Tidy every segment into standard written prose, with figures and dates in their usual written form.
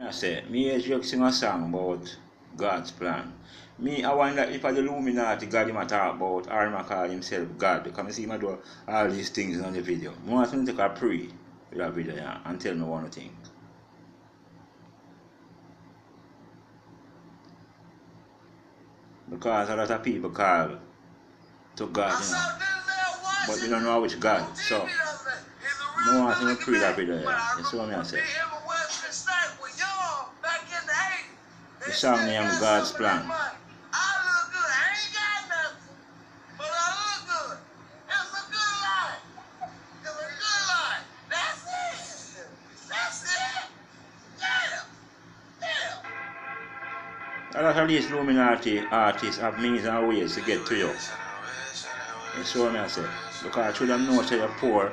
I say, me age just sing a song about God's plan. I wonder if the Illuminati God him a talk about or him a call himself God because I see him a do all these things on the video. I want to take a pray with that video, yeah, and tell me one thing. Because a lot of people call to God, but they don't know which God. So I want to pray that video, yeah. You see what I say? The song name God's Plan. A lot of these Illuminati artists have means and ways to get to you. You see what I say? Because through them know that you're poor,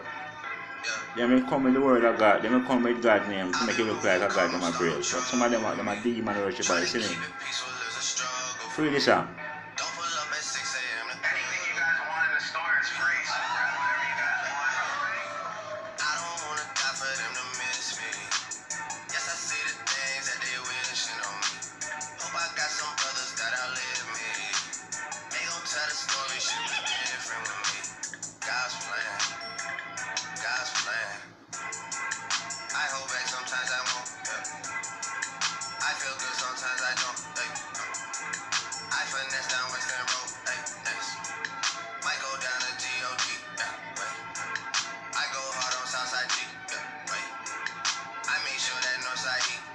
they may come with the word of God, they may come with God's name to make it look like a God them a praise. But some of them are demon worshippers, you see me? Free this song.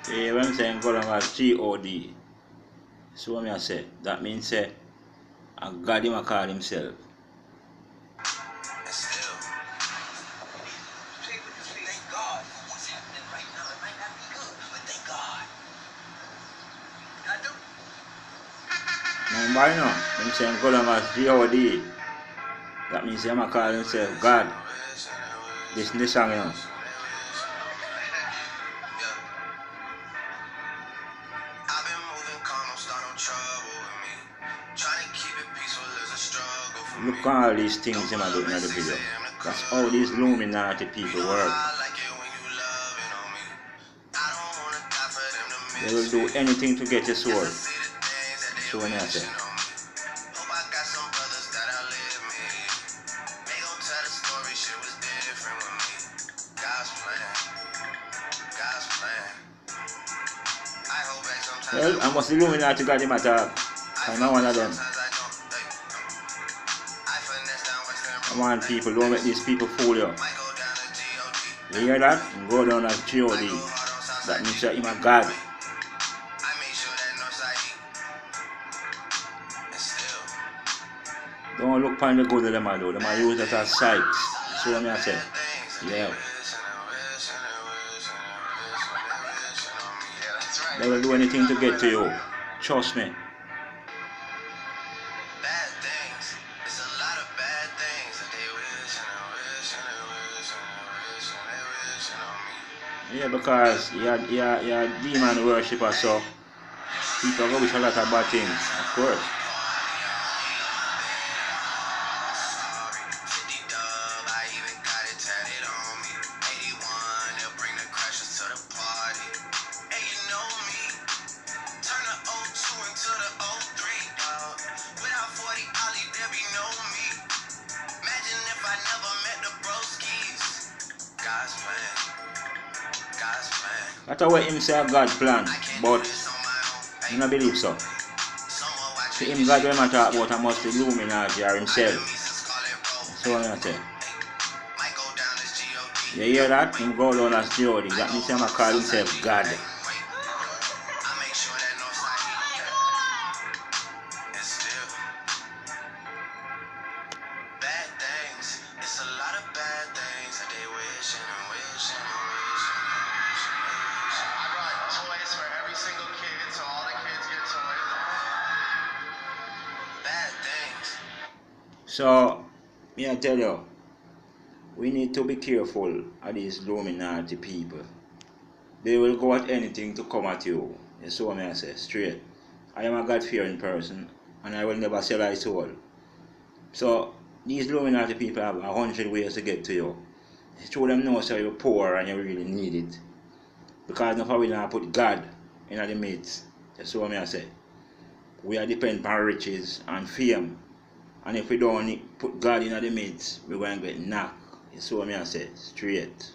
Yeah, when I'm saying go down as G-O-D, so what I say, that means say, God him a call himself. Now, why not? I'm saying go down as G-O-D, that means him a call himself God. This song, you know. Look at all these things them are doing in the video. That's how these Illuminati people work. They will do anything to get your soul. So when I say. Well, I must Illuminati got him attack. I'm not one of them. I want people, don't make these people fool you. You hear that? Go down as G-O-D. That means you're him a God. Don't look upon the good of them, though. Them use that as sites. That's what I say. Yeah. They will do anything to get to you. Trust me. Yeah, because you're a demon worshipper, so people go wish a lot of bad things, of course. That's what him say God plan, but I don't believe so. To him God when I talk about I must be Illuminati or himself. So what I say. You hear that? Him go down as G-O-D. That means him call himself God. So, me I tell you, we need to be careful of these Illuminati people. They will go at anything to come at you. You see what I say, straight. I am a God-fearing person, and I will never sell my soul. So, these Illuminati people have 100 ways to get to you. Show them know so you're poor and you really need it. Because now we not put God in the midst. That's what I say. We are dependent on riches and fame. And if we don't put God in the midst, we're going to get knocked. That's what I say. Straight.